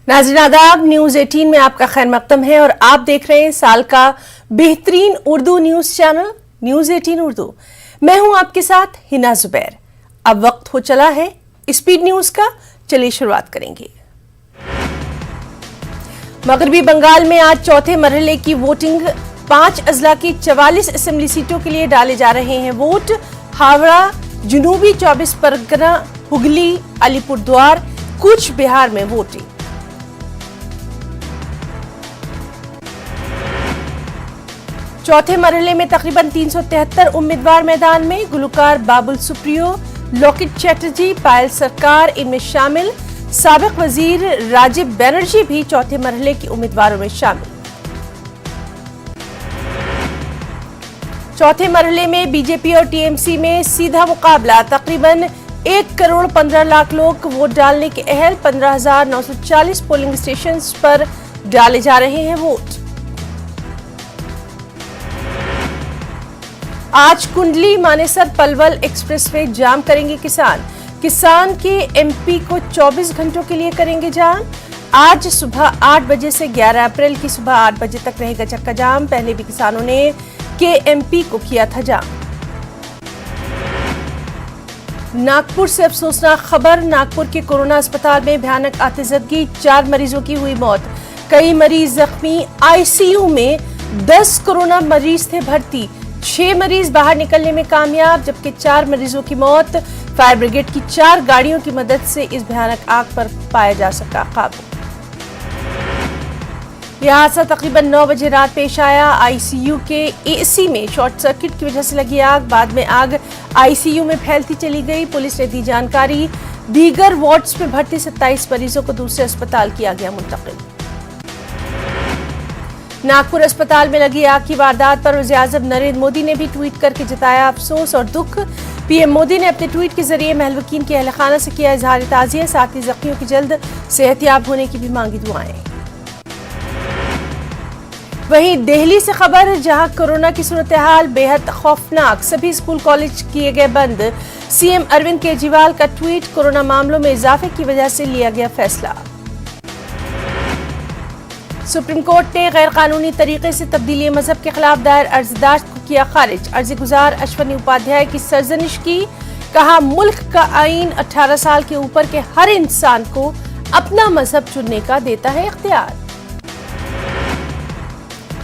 नाज़रीन आदाब, न्यूज 18 में आपका खैर मकदम है और आप देख रहे हैं साल का बेहतरीन Urdu news channel news 18 Urdu. मैं हूं आपके साथ हिना जुबैर। अब वक्त हो चला है स्पीड न्यूज का, चलिए शुरुआत करेंगे। मगरबी बंगाल में आज चौथे मरहले की वोटिंग 5 अजला की 44 असेंबली सीटों के लिए डाले जा रहे हैं वोट। हावड़ा, जनूबी 24 परगना, हुगली, अलीपुरद्वार, कूच बिहार में वोटिंग। चौथे मरहले में तकरीबन 373 उम्मीदवार मैदान में। गुलकार बाबुल सुप्रियो, लोकेट चैटर्जी, पायल सरकार इनमें शामिल। साबिक वजीर राजीव बनर्जी भी चौथे मरहले के उम्मीदवारों में शामिल। चौथे मरहले में बीजेपी और टीएमसी में सीधा मुकाबला। तकरीबन 1 करोड़ 15 लाख लोग वोट डालने के अहल। 15,940 पोलिंग स्टेशन पर डाले जा रहे हैं वोट। आज कुंडली मानेसर पलवल एक्सप्रेसवे जाम करेंगे किसान के एमपी को 24 घंटों के लिए करेंगे जाम। आज सुबह 8 बजे से 11 अप्रैल की सुबह 8 बजे तक रहेगा चक्का जाम। पहले भी किसानों ने केएमपी को किया था जाम। नागपुर से अफसोसनाक खबर। नागपुर के कोरोना अस्पताल में भयानक आतिशबाजी, 4 मरीजों की हुई मौत, कई मरीज जख्मी। आईसीयू में 10 कोरोना मरीज थे भर्ती, 6 मरीज बाहर निकलने में कामयाब, जबकि 4 मरीजों की मौत। फायर ब्रिगेड की 4 गाड़ियों की मदद से इस भयानक आग पर पाया जा सका काबू। यह हादसा तकरीबन 9 बजे रात पेश आया। आईसीयू के एसी में शॉर्ट सर्किट की वजह से लगी आग। बाद में आग आईसीयू में फैलती चली गई। पुलिस ने दी जानकारी। दीगर वार्ड्स में भर्ती 27 मरीजों को दूसरे अस्पताल किया गया मुंतकिल। नागपुर अस्पताल में लगी आग की वारदात पर वज़ीर-ए-आज़म नरेंद्र मोदी ने भी ट्वीट करके जताया अफसोस और दुख। पीएम मोदी ने अपने ट्वीट के जरिए महलवकीन के अहल खाना से किया इजहार ताज़ियत, साथ ही जख्मियों की जल्द सेहतयाब होने की भी मांगी दुआएं। वहीं दिल्ली से खबर, जहां कोरोना की सूरत हाल बेहद खौफनाक, सभी स्कूल कॉलेज किए गए बंद। सीएम अरविंद केजरीवाल का ट्वीट, कोरोना मामलों में इजाफे की वजह से लिया गया फैसला। सुप्रीम कोर्ट ने गैर कानूनी तरीके से तब्दीली मजहब के खिलाफ दायर अर्जदाश्त को किया खारिज। अर्जी गुजार अश्वनी उपाध्याय की सरजनिश की, कहा मुल्क का आईन 18 साल के ऊपर के हर इंसान को अपना मजहब चुनने का देता है इख्तियार।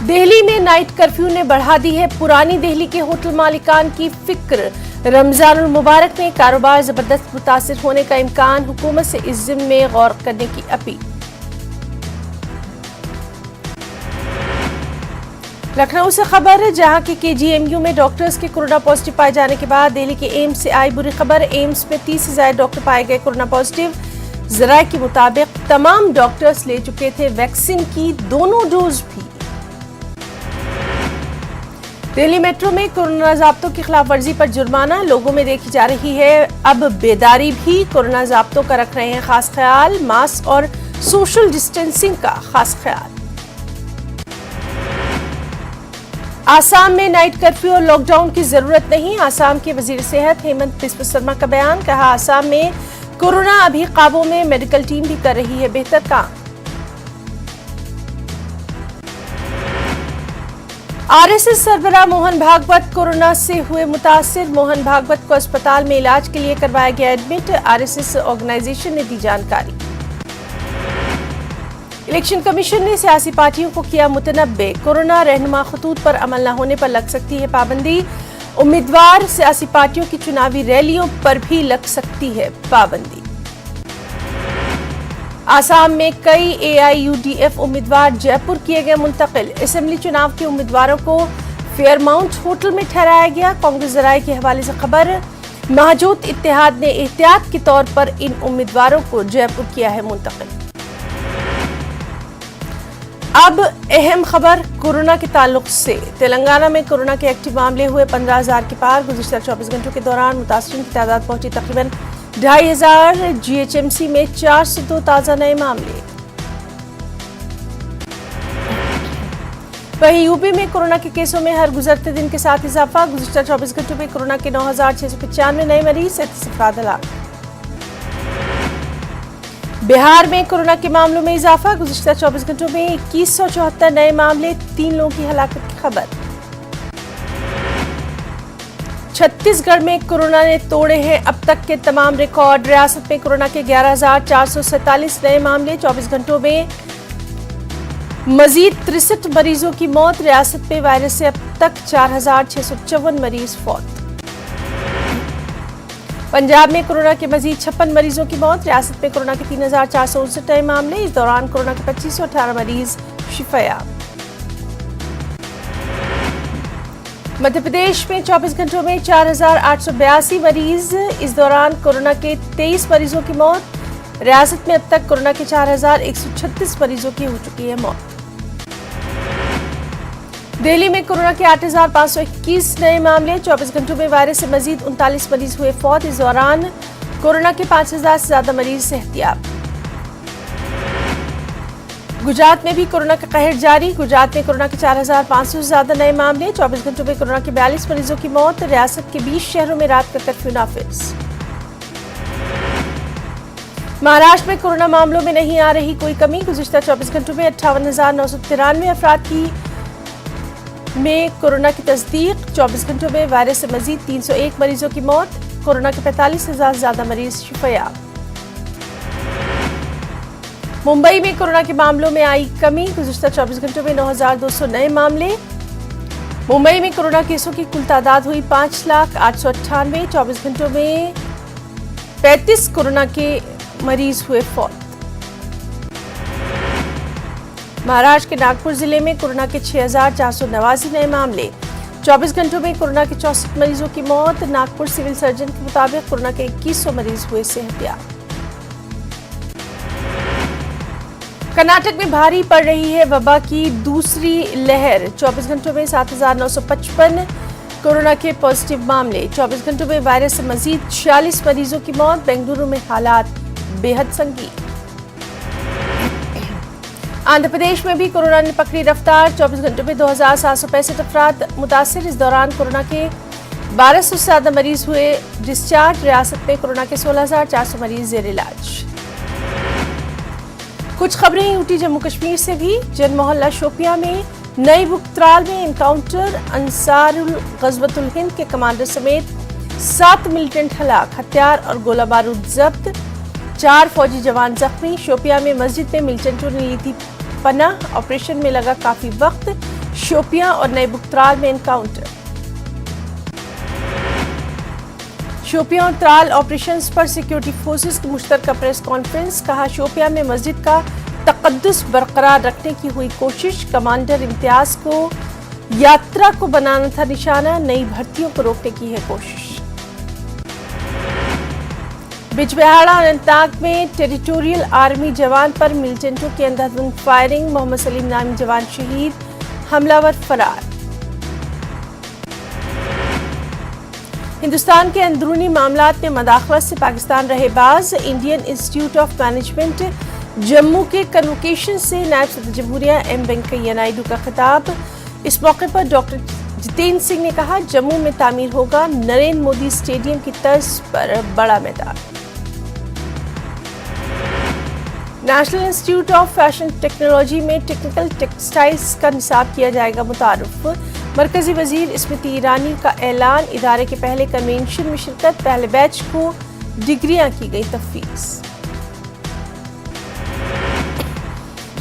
दिल्ली में नाइट कर्फ्यू ने बढ़ा दी है पुरानी दिल्ली के होटल मालिकान की फिक्र। रमजानुल मुबारक में कारोबार जबरदस्त मुतासिर होने का इम्कान, हुकूमत से इस ज़िम्मे में गौर करने की अपील। लखनऊ से खबर, जहां के केजीएमयू में डॉक्टर्स के कोरोना पॉजिटिव पाए जाने के बाद दिल्ली के एम्स से आई बुरी खबर। एम्स में 30 से ज्यादा डॉक्टर पाए गए कोरोना पॉजिटिव। जराये के मुताबिक तमाम डॉक्टर्स ले चुके थे वैक्सीन की दोनों डोज भी। दिल्ली मेट्रो में कोरोना ज़ाब्तों की खिलाफ वर्जी पर जुर्माना, लोगों में देखी जा रही है अब बेदारी भी। कोरोना ज़ाब्तों का रख रहे हैं खास ख्याल, मास्क और सोशल डिस्टेंसिंग का खास ख्याल। आसाम में नाइट कर्फ्यू और लॉकडाउन की जरूरत नहीं। आसाम के वजीर सेहत हेमंत बिस्वा शर्मा का बयान, कहा आसाम में कोरोना अभी काबू में, मेडिकल टीम भी कर रही है बेहतर काम। आरएसएस सरबराह मोहन भागवत कोरोना से हुए मुतासिर। मोहन भागवत को अस्पताल में इलाज के लिए करवाया गया एडमिट। आरएसएस ऑर्गेनाइजेशन ने दी जानकारी। इलेक्शन कमीशन ने सियासी पार्टियों को किया मुतनब्बे, कोरोना रहनुमा खतूत पर अमल न होने पर लग सकती है पाबंदी। उम्मीदवार सियासी पार्टियों की चुनावी रैलियों पर भी लग सकती है पाबंदी। आसाम में कई एआईयूडीएफ उम्मीदवार जयपुर किए गए मुंतकिल। असेंबली चुनाव के उम्मीदवारों को फेयरमाउंट होटल में ठहराया गया। कांग्रेस जराये के हवाले से खबर, महजूद इत्तेहाद ने एहतियात के तौर पर इन उम्मीदवारों को जयपुर किया है मुंतकिल। अब अहम खबर कोरोना के ताल्लुक से। तेलंगाना में कोरोना के एक्टिव मामले हुए 15,000 के पार। गुज़िश्ता 24 घंटों के दौरान मुतासरीन की तादाद पहुंची तकरीबन 2,500। जीएचएमसी में 402 ताज़ा नए मामले। वहीं यूपी में कोरोना के केसों में हर गुजरते दिन के साथ इजाफा। गुज़िश्ता 24 घंटों में कोरोना के 9,695 नए मरीज, 37 अफराद हलाक। बिहार में कोरोना के मामलों में इजाफा, गुज़िश्ता 24 घंटों में 2174 नए मामले, 3 लोगों की हलाकत की खबर। छत्तीसगढ़ में कोरोना ने तोड़े हैं अब तक के तमाम रिकॉर्ड, रियासत में कोरोना के 11,447 नए मामले, 24 घंटों में मजीद 63 मरीजों की मौत, रियासत में वायरस से अब तक 4,654 मरीज फौत। पंजाब में कोरोना के मजीद 56 मरीजों की मौत, रियासत में कोरोना के 3,459 नए मामले, इस दौरान कोरोना के 2518 मरीज शिफायाब। मध्य प्रदेश में 24 घंटों में 4,882 मरीज, इस दौरान कोरोना के 23 मरीजों की मौत, रियासत में अब तक कोरोना के 4,136 मरीजों की हो चुकी है मौत। दिल्ली में कोरोना के 8,521 नए मामले, 24 घंटों में वायरस से मजीद 39 मरीज हुए फौत, इस दौरान कोरोना के 5,000 से ज्यादा मरीज सेहतियाब। गुजरात में भी कोरोना का कहर जारी, गुजरात में कोरोना के 4,500 से ज्यादा नए मामले, 24 घंटों में कोरोना के 42 मरीजों की मौत, रियासत के 20 शहरों में रात का कर्फ्यू नाफिज। महाराष्ट्र में कोरोना मामलों में नहीं आ रही कोई कमी, गुज़िश्ता 24 घंटों में 58,993 अफराद में कोरोना की तस्दीक, 24 घंटों में वायरस से मजीद 301 मरीजों की मौत, कोरोना के 45,000 से ज्यादा मरीज शिफायाब। मुंबई में कोरोना के मामलों में आई कमी, गुज़िश्ता 24 घंटों में 9,200 नए मामले, मुंबई में कोरोना केसों की कुल तादाद हुई 5,898, 24 घंटों में 35 कोरोना के मरीज हुए फौत। महाराष्ट्र के नागपुर जिले में कोरोना के 6,489 नए मामले, 24 घंटों में कोरोना के 64 मरीजों की मौत, नागपुर सिविल सर्जन के मुताबिक कोरोना के 2100 मरीज हुए सेहतियाब। कर्नाटक में भारी पड़ रही है वबा की दूसरी लहर, 24 घंटों में 7,955 कोरोना के पॉजिटिव मामले, 24 घंटों में वायरस से मजीद 46 मरीजों की मौत, बेंगलुरु में हालात बेहद संगीन। आंध्र प्रदेश में भी कोरोना ने पकड़ी रफ्तार, 24 घंटों में 2,765 अफराद मुतासिर, इस दौरान कोरोना के 1,200 से ज्यादा मरीज हुए डिस्चार्ज, रियासत में कोरोना के 16,400 मरीज जेर इलाज। कुछ खबरें यूटी जम्मू कश्मीर से भी, जन मोहल्ला शोपियां में नई बुकत्राल में एनकाउंटर, अंसारुल गज़वतुल हिंद के कमांडर समेत 7 मिलिटेंट हलाक, हथियार और गोला बारूद जब्त, 4 फौजी जवान जख्मी, शोपियां में मस्जिद में मिलिटेंटों ने ली थी पनाह, ऑपरेशन में लगा काफी वक्त, शोपियां और नई बुकत्राल में एनकाउंटर। शोपियां और त्राल ऑपरेशंस पर सिक्योरिटी फोर्सेस की मुश्तरका प्रेस कॉन्फ्रेंस, कहा शोपियां में मस्जिद का तकद्दुस बरकरार रखने की हुई कोशिश, कमांडर इम्तियाज को यात्रा को बनाना था निशाना, नई भर्तियों को रोकने की है कोशिश। बिजबिहाड़ा और अनंतनाग में टेरिटोरियल आर्मी जवान पर मिलिटेंटों की अंधाधुंध फायरिंग, मोहम्मद सलीम नामी जवान शहीद, हमलावर फरार। हिंदुस्तान के अंदरूनी मामलात में मदाखलत से पाकिस्तान रहे बाज, Indian institute of management Jammu के कन्वोकेशन से नायब सदर जमहूरिया एम वेंकैया नायडू का खिताब। इस मौके पर डॉक्टर जितेंद्र सिंह ने कहा जम्मू में तामीर होगा नरेंद्र मोदी स्टेडियम की तर्ज पर बड़ा मैदान। National institute of fashion technology में टेक्निकल टेक्सटाइल्स का निसाब किया जाएगा मुतारुफ, मरकजी वजीर स्मृति ईरानी का ऐलान, इदारे के पहले कन्वेंशन में शिरकत, पहले बैच को डिग्रियां की गई तफवीज़।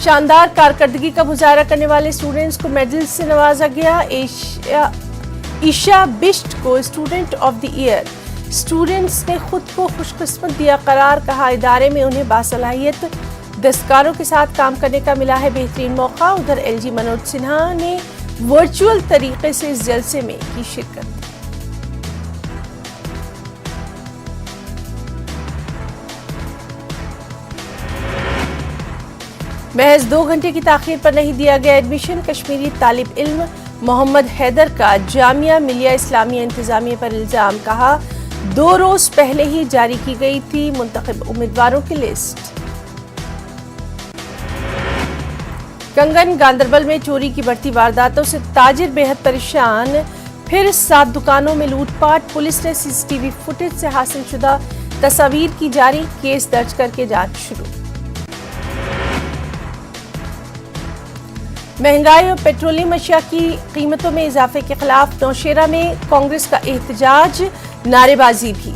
शानदार कारकर्दगी का मुजाहरा करने वाले स्टूडेंट्स को मेडल से नवाजा गया, ईशा बिष्ट को student of the year, students ने खुद को खुशकिस्मत दिया करार, कहा इदारे में उन्हें बासलाहियत दस्तकारों के साथ काम करने का मिला है बेहतरीन मौका। उधर एलजी मनोज सिन्हा ने वर्चुअल तरीके से इस जलसे में की शिरकत। महज 2 घंटे की ताखीर पर नहीं दिया गया एडमिशन, कश्मीरी तालिब इल्म मोहम्मद हैदर का जामिया मिलिया इस्लामिया इंतजामिया पर इल्जाम, कहा 2 रोज पहले ही जारी की गई थी मुंतखब उम्मीदवारों की लिस्ट। कंगन गांदरबल में चोरी की बढ़ती वारदातों से ताजिर बेहद परेशान, फिर 7 दुकानों में लूटपाट, पुलिस ने सीसीटीवी फुटेज से हासिल शुदा तस्वीर की जारी, केस दर्ज करके जांच शुरू। महंगाई और पेट्रोलियम अशिया की कीमतों में इजाफे के खिलाफ नौशेरा में कांग्रेस का एहतजाज, नारेबाजी भी।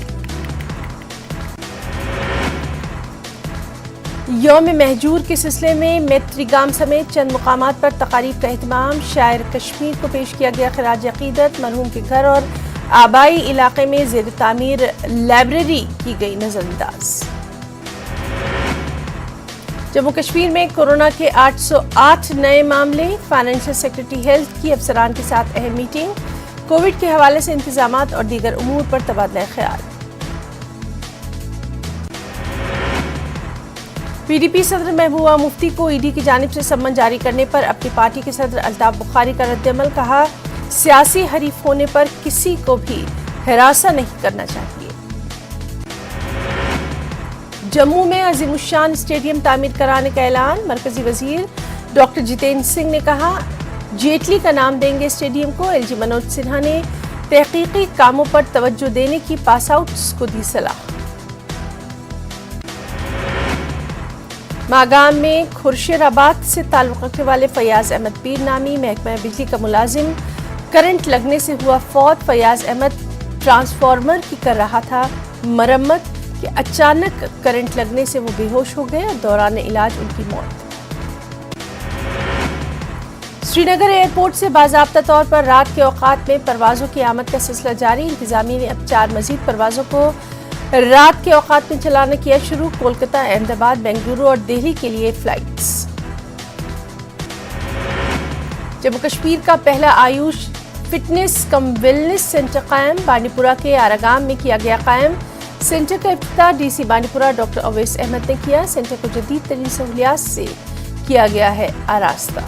यौम महजूर के सिलसिले में मेट्रीगाम समेत चंद मुकामात पर तकारीब का एहतमाम। शायर कश्मीर को पेश किया गया खिराज अकीदत। मरहूम के घर और आबाई इलाके में ज़ेर तामीर लाइब्रेरी की गई नजरअंदाज। जम्मू कश्मीर में कोरोना के 808 नए मामले। फाइनेंशियल सेक्रेटरी हेल्थ की अफसरान के साथ अहम मीटिंग। कोविड के हवाले से इंतजामात और दीगर उमूर पर तबादला ख्याल। पीडीपी सदर महबूबा मुफ्ती को ईडी की जानिब से सम्मन जारी करने पर अपनी पार्टी के सदर अल्ताफ बुखारी का रद्दअमल। कहा, सियासी हरीफ होने पर किसी को भी हिरासा नहीं करना चाहिए। जम्मू में अजीमुशान स्टेडियम तामीर कराने का ऐलान। मरकजी वजीर डॉक्टर जितेंद्र सिंह ने कहा, जेटली का नाम देंगे स्टेडियम को। एलजी मनोज सिन्हा ने तहकीकी कामों पर तवज्जो देने की पास आउट्स को दी सलाह। मागाम में खुर्शीदाबाद से ताल्लुक़ रखने वाले फयाज अहमद पीर नामी महकमा बिजली का मुलाजिम करंट लगने से हुआ फौत। फयाज अहमद ट्रांसफार्मर की कर रहा था मरम्मत कि अचानक करंट लगने से वो बेहोश हो गए और दौरान इलाज उनकी मौत। श्रीनगर एयरपोर्ट से बाज़ाब्ता तौर पर रात के औकात में परवाज़ों की आमद का सिलसिला जारी। इंतज़ामिया ने अब 4 मज़ीद परवाज़ों को रात के औकात में चलाना किया शुरू। कोलकाता, अहमदाबाद, बेंगलुरु और दिल्ली के लिए फ्लाइट्स। जम्मू कश्मीर का पहला आयुष फिटनेस कम वेलनेस सेंटर कायम। बांडीपुरा के आरागाम में किया गया कायम। सेंटर का इफ्तिताह डीसी बांडीपुरा डॉक्टर अवैस अहमद ने किया। सेंटर को जदीद तरीन सहूलियात से किया गया है आरास्ता।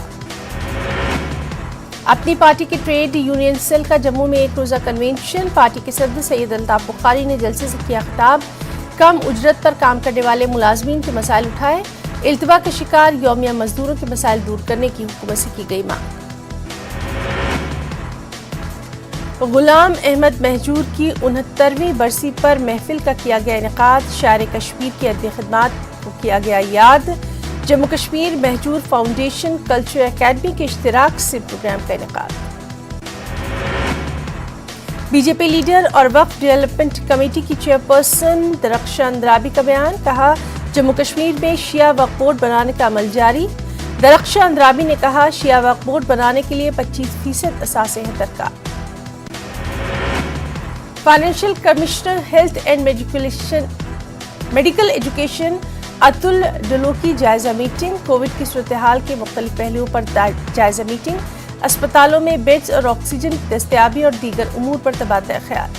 अपनी पार्टी के ट्रेड यूनियन सेल का जम्मू में एक रोजा कन्वेंशन। पार्टी के सदर सैयद अल्ताफ बुखारी ने जलसे से किया खिताब। कम उजरत पर काम करने वाले मुलाजमीन के मसाइल उठाए। इल्तवा के शिकार यौमिया मजदूरों के मसाइल दूर करने की हुकूमत से की गई मांग। गुलाम अहमद महजूर की 69वीं बरसी पर महफिल का किया गया इनेकाद। शायर कश्मीर की अदबी खिदमात को किया गया याद। Jammu Kashmir Mahjoor foundation culture academy के इश्तिराक से प्रोग्राम का इनेकाद। बीजेपी लीडर और वक्फ डेवलपमेंट कमेटी की चेयरपर्सन दरख्शां अंद्राबी का बयान। कहा, जम्मू कश्मीर में शिया वक्फ बोर्ड बनाने का अमल जारी। दरख्शां अंद्राबी ने कहा, शिया वक्फ बोर्ड बनाने के लिए 25% असासे हैं दरकार। Financial commissioner health and medical education Atul Dulloo की जायजा मीटिंग। कोविड की सूरत हाल के मुख्तलिफ पहलुओं पर जायजा मीटिंग। अस्पतालों में बेड्स और ऑक्सीजन की दस्तयाबी और दीगर उमूर पर तबादला ख्याल।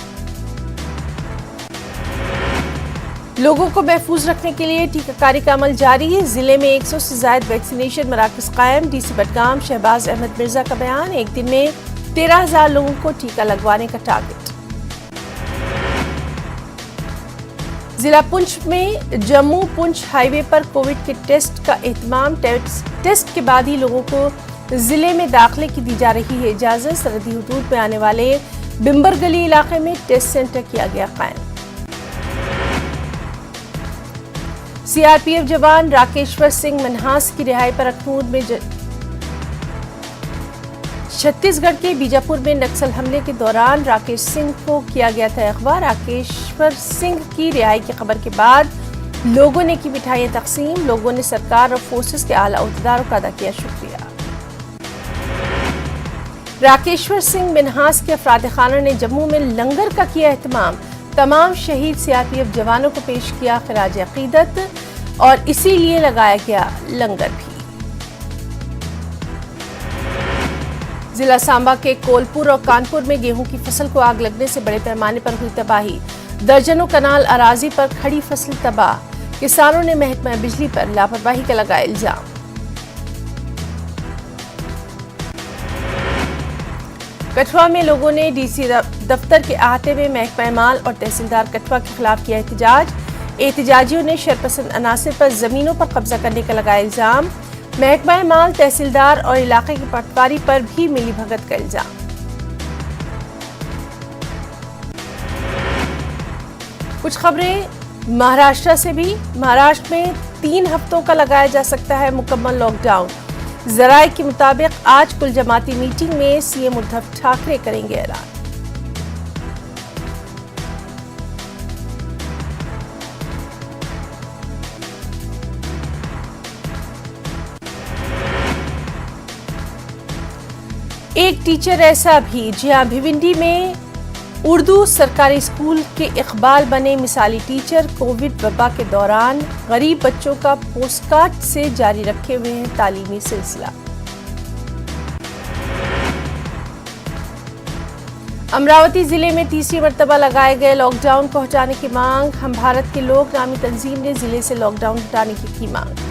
लोगों को महफूज रखने के लिए टीकाकारी का अमल जारी है। जिले में 100 से ज्यादा वैक्सीनेशन मराकज कायम। डीसी बडगाम शहबाज अहमद मिर्जा का बयान। एक दिन में 13,000 लोगों को टीका लगवाने का टारगेट। जिला पुंछ में जम्मू पुंछ हाईवे पर कोविड के टेस्ट का एहतमाम। टेस्ट के बाद ही लोगों को जिले में दाखिले की दी जा रही है इजाजत। सरहदी हुदूद में आने वाले बिम्बर गली इलाके में टेस्ट सेंटर किया गया कायम। सीआरपीएफ जवान राकेश्वर सिंह मनहास की रिहाई पर अखनूर में छत्तीसगढ़ के बीजापुर में नक्सल हमले के दौरान राकेश सिंह को किया गया था अगवा। राकेश्वर सिंह की रिहाई की खबर के बाद लोगों ने की मिठाइयां तकसीम। लोगों ने सरकार और फोर्सेस के आला अहदेदारों का अदा किया शुक्रिया। राकेश्वर सिंह मिन्हास के अफराद खाना ने जम्मू में लंगर का किया एहतमाम। तमाम शहीद सीआरपीएफ जवानों को पेश किया खिराज अकीदत और इसीलिए लगाया गया लंगर भी। जिला सांबा के कोलपुर और कानपुर में गेहूं की फसल को आग लगने से बड़े पैमाने पर हुई तबाही। दर्जनों कनाल अराजी पर खड़ी फसल तबाह। किसानों ने महकमा बिजली पर लापरवाही का लगाया इल्जाम। कठुआ में लोगों ने डीसी दफ्तर के अहाते में महकमा माल और तहसीलदार कठुआ के खिलाफ किया एहतजाज। एहतजाजियों ने शरपसंद अनासिर पर जमीनों पर कब्जा करने का लगाया इल्जाम। महकमा माल, तहसीलदार और इलाके की पटवारी पर भी मिलीभगत का इल्जाम। कुछ खबरें महाराष्ट्र से भी। महाराष्ट्र में 3 हफ्तों का लगाया जा सकता है मुकम्मल लॉकडाउन। जराये के मुताबिक आज कुल जमाती मीटिंग में सीएम उद्धव ठाकरे करेंगे ऐलान। एक टीचर ऐसा भी, जी हां, भिवंडी में उर्दू सरकारी स्कूल के इकबाल बने मिसाली टीचर कोविड वबा के दौरान गरीब बच्चों का पोस्टकार्ड से जारी रखे हुए हैं तालीमी सिलसिला। अमरावती जिले में तीसरी मर्तबा लगाए गए लॉकडाउन को हटाने की मांग। हम भारत के लोग नामी तंजीम ने जिले से लॉकडाउन हटाने की मांग।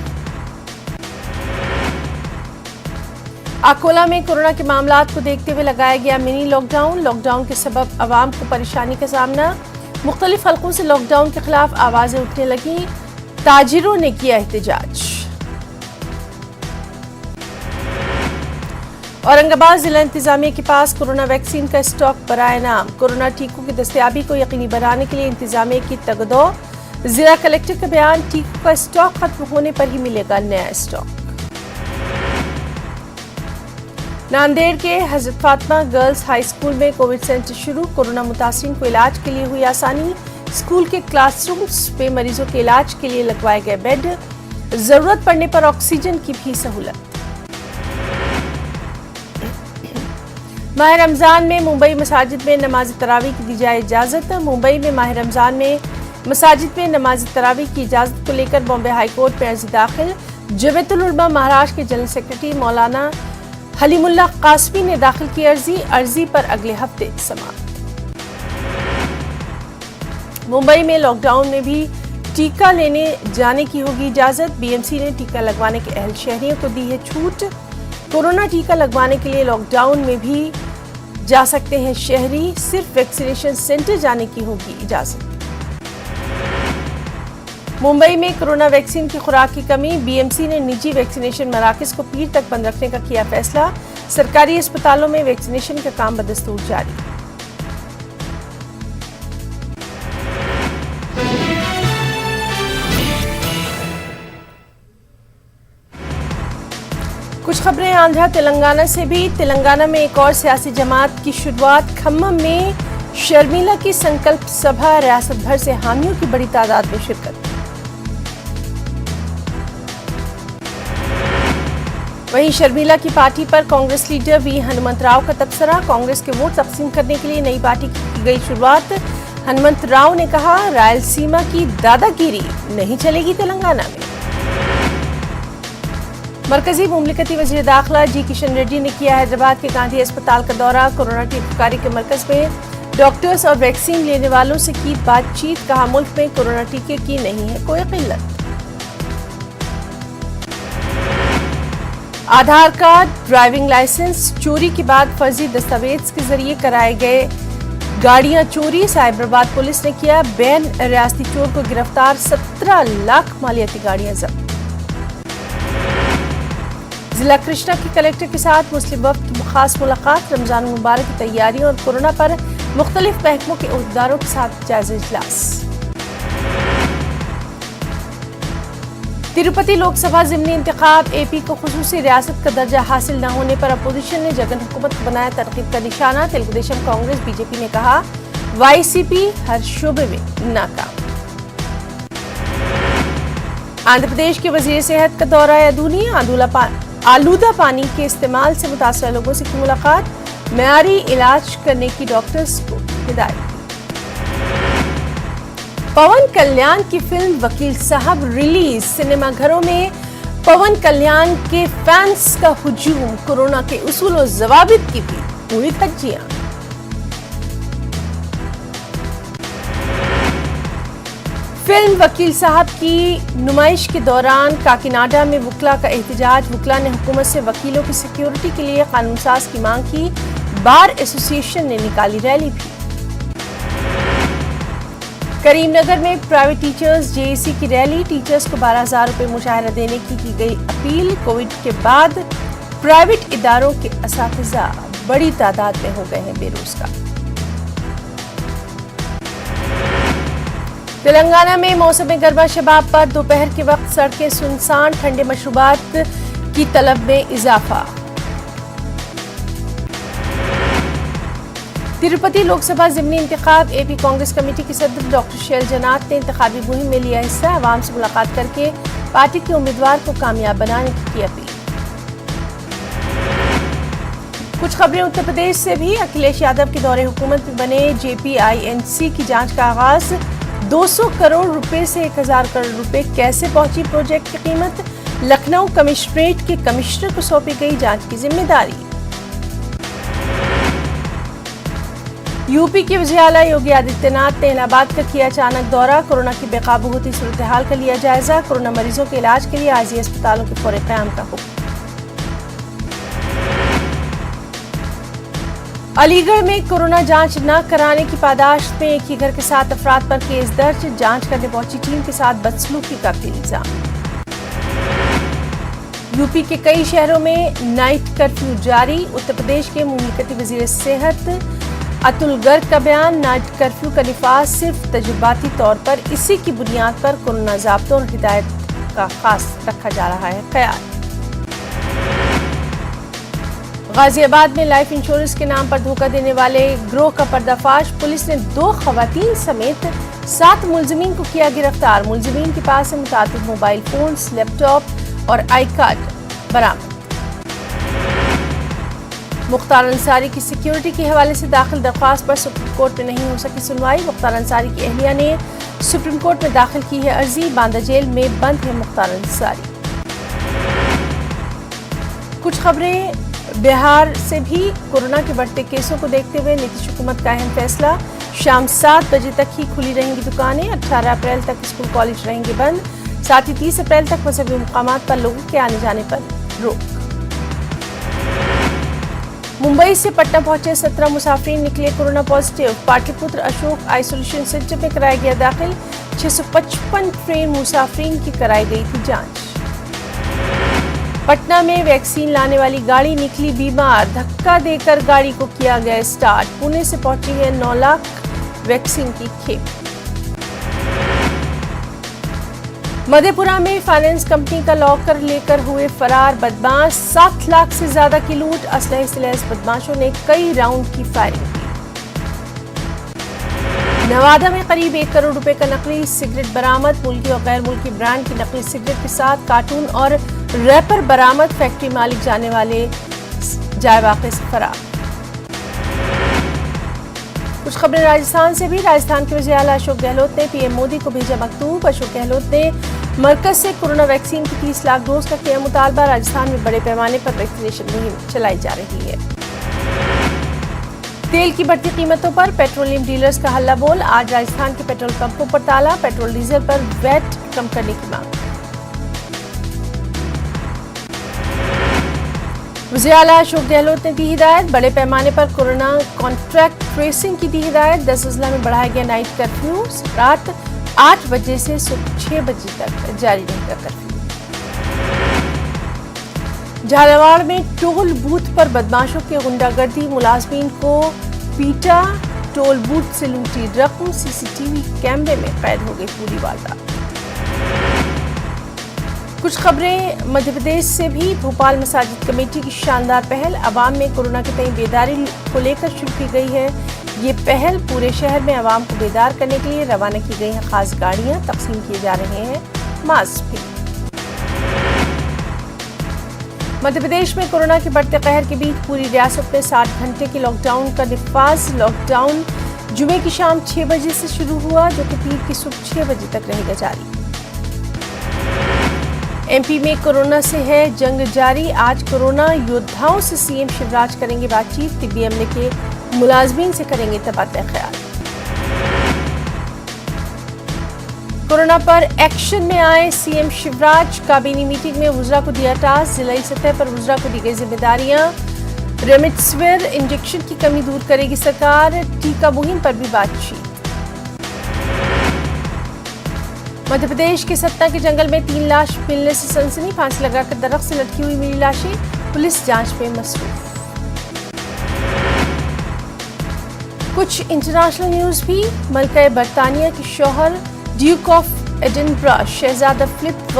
अकोला में कोरोना के मामलात को देखते हुए लगाया गया मिनी लॉकडाउन। लॉकडाउन के सबब आवाम को परेशानी का सामना। मुख्तलिफ हलकों से लॉकडाउन के खिलाफ आवाजें उठने लगी। ताजिरों ने किया एहतजाज। औरंगाबाद जिला इंतजामिया के पास कोरोना वैक्सीन का स्टॉक बराए नाम। कोरोना टीकों की दस्तयाबी को यकीनी बनाने के लिए इंतजामिया की तगदो। जिला कलेक्टर का बयान, टीकों का स्टॉक खत्म होने पर ही मिलेगा नया स्टॉक। नांदेड़ के हजरत फातिमा गर्ल्स हाई स्कूल में कोविड सेंटर शुरू। कोरोना मुतासिरीन को इलाज के लिए हुई आसानी। स्कूल के क्लासरूम्स में मरीजों के इलाज के लिए लगवाए गए बेड। जरूरत पड़ने पर ऑक्सीजन की भी सहूलत। माह रमजान में मुंबई मसाजिद में नमाज तरावी की दी जाए इजाजत। मुंबई में माह रमजान में मसाजिद में नमाज तरावी की इजाजत को लेकर बॉम्बे हाईकोर्ट में अर्जी दाखिल। जमीयतुल उलमा महाराष्ट्र के जनरल सेक्रेटरी मौलाना हलीमुल्लाह कासमी ने दाखिल की अर्जी पर अगले हफ्ते समाप्त। मुंबई में लॉकडाउन में भी टीका लेने जाने की होगी इजाजत। बीएमसी ने टीका लगवाने के अहल शहरियों को दी है छूट। कोरोना टीका लगवाने के लिए लॉकडाउन में भी जा सकते हैं शहरी, सिर्फ वैक्सीनेशन सेंटर जाने की होगी इजाजत। मुंबई में कोरोना वैक्सीन की खुराक की कमी। बीएमसी ने निजी वैक्सीनेशन मराकज को पीर तक बंद रखने का किया फैसला। सरकारी अस्पतालों में वैक्सीनेशन का काम बदस्तूर जारी। कुछ खबरें आंध्र तेलंगाना से भी। तेलंगाना में एक और सियासी जमात की शुरुआत। खम्मम में शर्मिला की संकल्प सभा, रियासत भर से हामियों की बड़ी तादाद में शिरकत। वहीं शर्मिला की पार्टी पर कांग्रेस लीडर वी हनुमंत राव का तबसरा। कांग्रेस के वोट तकसीम करने के लिए नई पार्टी की गई शुरुआत। हनुमंत राव ने कहा, रायलसीमा की दादागिरी नहीं चलेगी तेलंगाना में। मरकजी मुमलिकती वजीर दाखिला जी किशन रेड्डी ने किया हैदराबाद के गांधी अस्पताल का दौरा। कोरोना टीकाकारी के मरकज में डॉक्टर्स और वैक्सीन लेने वालों से की बातचीत। कहा, मुल्क में कोरोना टीके की नहीं है कोई किल्लत। आधार कार्ड, ड्राइविंग लाइसेंस चोरी के बाद फर्जी दस्तावेज के जरिए कराए गए गाड़ियां चोरी। साइबराबाद पुलिस ने किया बैन। रियासती चोर को गिरफ्तार। 17 लाख मालियाती गाड़ियां जब्त। जिला कृष्णा के कलेक्टर के साथ मुस्लिम वफ्द की खास मुलाकात। रमजान मुबारक की तैयारियों और कोरोना पर मुख्तलिफ महकमों के उहदेदारों के साथ जायजा इजलास। तिरुपति लोकसभा ज़िमनी इंतखाब। एपी को खुसूसी रियासत का दर्जा हासिल न होने पर अपोजिशन ने जगन हुकूमत को बनाया तरकीब का निशाना। तेलुगु देशम कांग्रेस बीजेपी ने कहा, वाईसीपी हर शोबे में नाकाम। आंध्र प्रदेश के वजीर सेहत का दौरा अदूनी। आलूदा पानी के इस्तेमाल से मुतासरा लोगों से की मुलाकात। मेयारी इलाज करने की डॉक्टर्स को हिदायत। पवन कल्याण की फिल्म वकील साहब रिलीज। सिनेमाघरों में पवन कल्याण के फैंस का हुजूम। कोरोना के उसूल और जवाबित की भी पूरी धज्जियां। फिल्म वकील साहब की नुमाइश के दौरान काकीनाडा में वुकला का एहतजाज। वुकला ने हुकूमत से वकीलों की सिक्योरिटी के लिए कानून साज की मांग की। बार एसोसिएशन ने निकाली रैली भी। करीमनगर में प्राइवेट टीचर्स जेएसी की रैली। टीचर्स को 12,000 रुपए मुशाहरा देने की गई अपील। कोविड के बाद प्राइवेट इदारों के असातिज़ा बड़ी तादाद में हो गए हैं बेरोजगार। तेलंगाना में मौसम गर्मा शबाब पर दोपहर के वक्त सड़कें सुनसान। ठंडे मशरूबात की तलब में इजाफा। तिरुपति लोकसभा ज़िमनी इंतखाब एपी कांग्रेस कमेटी की सदर डॉक्टर शैलजा नाथ ने इंतखाबी मुहिम में लिया हिस्सा। आवाम से मुलाकात करके पार्टी के उम्मीदवार को कामयाब बनाने की अपील। कुछ खबरें उत्तर प्रदेश से भी। अखिलेश यादव के दौरे हुकूमत में बने JPINC की जांच का आगाज। 200 करोड़ रुपए से 1000 करोड़ रुपए कैसे पहुंची प्रोजेक्ट की कीमत। लखनऊ कमिश्नरेट के कमिश्नर को सौंपी गई जांच की जिम्मेदारी। यूपी के वज़ीर-ए-आला योगी आदित्यनाथ ने इलाहाबाद का किया अचानक दौरा। कोरोना की बेकाबू होती सूरत हाल का लिया जायजा। कोरोना मरीजों के इलाज के लिए आर्जी अस्पतालों के फौरी क़याम का हुक्म। अलीगढ़ में कोरोना जांच न कराने की पादाश्त में एक ही घर के 7 अफराद पर केस दर्ज। जांच करने पहुंची टीम के साथ बदसलूकी का इल्जाम। यूपी के कई शहरों में नाइट कर्फ्यू जारी। उत्तर प्रदेश के मुमलिकती वजीर सेहत अतुल गर्ग का बयान। नाइट कर्फ्यू का निफाज सिर्फ तजुर्बाती तौर पर इसी की बुनियाद पर कोरोना ज़ाब्तों और हिदायत का खास रखा जा रहा है ख्याल। गाजियाबाद में लाइफ इंश्योरेंस के नाम पर धोखा देने वाले गिरोह का पर्दाफाश। पुलिस ने 2 खवातीन समेत 7 मुलजिमीन को किया गिरफ्तार। मुलजिमीन के पास से मुताबिक मोबाइल फोन्स, लैपटॉप और आई कार्ड बरामद। मुख्तार अंसारी की सिक्योरिटी के हवाले से दाखिल दरख्वास्त पर सुप्रीम कोर्ट में नहीं हो सकी सुनवाई। मुख्तार अंसारी की अहलिया ने सुप्रीम कोर्ट में दाखिल की है अर्जी। बांदा जेल में बंद है मुख्तार अंसारी। कुछ खबरें बिहार से भी। कोरोना के बढ़ते केसों को देखते हुए नीतीश हुकूमत का अहम फैसला। शाम 7 बजे तक ही खुली रहेंगी दुकानें। 18 अप्रैल तक स्कूल कॉलेज रहेंगे बंद। साथ ही 30 अप्रैल तक मजहबी मुकामात पर लोगों के आने जाने पर रोक। मुंबई से पटना पहुंचे 17 मुसाफिर निकले corona positive. Pataliputra Ashok isolation centre में कराया गया दाखिल। 655 ट्रेन मुसाफिरीन की कराई गई थी जांच। पटना में वैक्सीन लाने वाली गाड़ी निकली बीमार। धक्का देकर गाड़ी को किया गया स्टार्ट। पुणे से पहुंची है 9 लाख वैक्सीन की खेप। मधेपुरा में फाइनेंस कंपनी का लॉकर लेकर हुए फरार बदमाश। 7 लाख से ज्यादा की लूट। असलहे से लैस बदमाशों ने कई राउंड की फायरिंग की। नवादा में करीब 1 करोड़ रुपए का नकली सिगरेट बरामद। मुल्की और गैर मुल्की ब्रांड की नकली सिगरेट के साथ कार्टून और रैपर बरामद। फैक्ट्री मालिक जाने वाले जाए वाक़े से फरार। कुछ खबरें राजस्थान से भी। राजस्थान के वज़ीर-ए-आला अशोक गहलोत ने पीएम मोदी को भेजा मकतूब। अशोक गहलोत ने मरकज से कोरोना वैक्सीन की 30 लाख डोज का किया मुतालबा। राजस्थान में बड़े पैमाने पर वैक्सीनेशन मुहिम चलाई जा रही है। तेल की बढ़ती कीमतों पर पेट्रोलियम डीलर्स का हल्ला बोल। आज राजस्थान के पेट्रोल पंपों पर ताला। पेट्रोल डीजल पर वैट कम करने की मांग। वज़ीर-ए-आला अशोक गहलोत ने दी हिदायत। बड़े पैमाने पर कोरोना कॉन्ट्रैक्ट ट्रेसिंग की दी हिदायत। 10 अजला में बढ़ाया गया नाइट कर्फ्यू। रात 8 बजे से सुबह 6 बजे तक जारी रहेगा कर्फ्यू। झालावाड़ में टोल बूथ पर बदमाशों की गुंडागर्दी। मुलाजमीन को पीटा, टोल बूथ से लूटी रकम। सीसीटीवी कैमरे में कैद हो गई पूरी वारदात। कुछ खबरें मध्य प्रदेश से भी। भोपाल मसाजिद कमेटी की शानदार पहल। अवाम में कोरोना के तय बेदारी को लेकर शुरू की गई है ये पहल। पूरे शहर में अवाम को बेदार करने के लिए रवाना की गई हैं खास गाड़ियां। तकसीम किए जा रहे हैं मास्क भी। मध्य प्रदेश में कोरोना के बढ़ते कहर के बीच पूरी रियासत में 60 घंटे के लॉकडाउन का निफाज। लॉकडाउन जुमे की शाम 6 बजे से शुरू हुआ जो कि पीर की सुबह 6 बजे तक रहेगा जारी। एमपी में कोरोना से है जंग जारी। आज कोरोना योद्धाओं से सीएम शिवराज करेंगे बातचीत। टिब्बी अमले के मुलाजमीन से करेंगे तबादला ख्याल। कोरोना पर एक्शन में आए सीएम शिवराज। काबीना मीटिंग में वुज़रा को दिया टास्क। जिलाई सतह पर वुज़रा को दी गई जिम्मेदारियां। रेमडेसिविर इंजेक्शन की कमी दूर करेगी सरकार। टीका मुहिम पर भी बातचीत। मध्य प्रदेश के सतना के जंगल में 3 लाश मिलने से सनसनी। फांसी लगाकर दरख्त से लटकी हुई मिली लाशें। पुलिस जांच में मसरूफ। कुछ इंटरनेशनल न्यूज भी। मलका बरतानिया के शौहर ड्यूक ऑफ एडिनबरा शहजादा फिलिप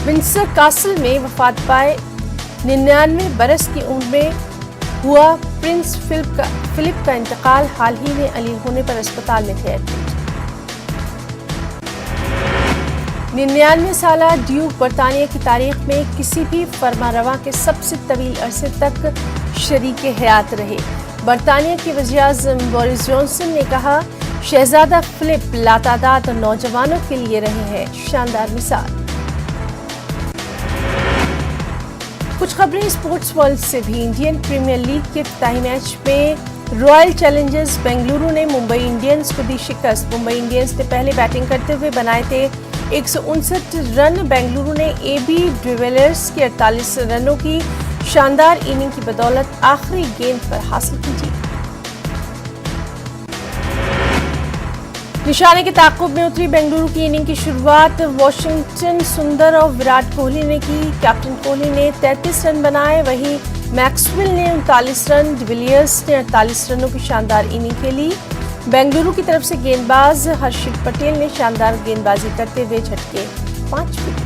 विंडसर कासल में वफात पाए 99 बरस की उम्र में हुआ प्रिंस फिलिप का इंतकाल हाल ही में अलील होने पर अस्पताल में थे एडमिट। 99 साला ड्यूक बरतानिया की तारीख में किसी भी फरमारवा के सबसे तवील अरसे तक शरीक हयात रहे। बरतानिया की वज़ीर-ए-आज़म बोरिस जॉनसन ने कहा, शहजादा फिलिप लातादाद नौजवानों के लिए रहे हैं शानदार मिसाल। कुछ खबरें स्पोर्ट्स वर्ल्ड से भी। इंडियन प्रीमियर लीग के इफ्तिताही मैच में रॉयल चैलेंजर्स बेंगलुरु ने मुंबई इंडियंस को दी शिकस्त। मुंबई इंडियंस ने पहले बैटिंग करते हुए बनाए थे 159 रन। बेंगलुरु ने एबी डिविलियर्स के 48 रनों की शानदार इनिंग की बदौलत आखिरी गेंद पर हासिल की जीत। निशाने के ताक़ुब में उतरी बेंगलुरु की इनिंग की शुरुआत वॉशिंगटन सुंदर और विराट कोहली ने की। कैप्टन कोहली ने 33 रन बनाए, वहीं मैक्सवेल ने 39 रन, डिविलियर्स ने 48 रनों की शानदार इनिंग खेली। बेंगलुरु की तरफ से गेंदबाज हर्षित पटेल ने शानदार गेंदबाजी करते हुए झटके 5 विकेट।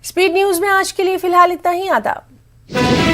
स्पीड न्यूज में आज के लिए फिलहाल इतना ही। आदाब।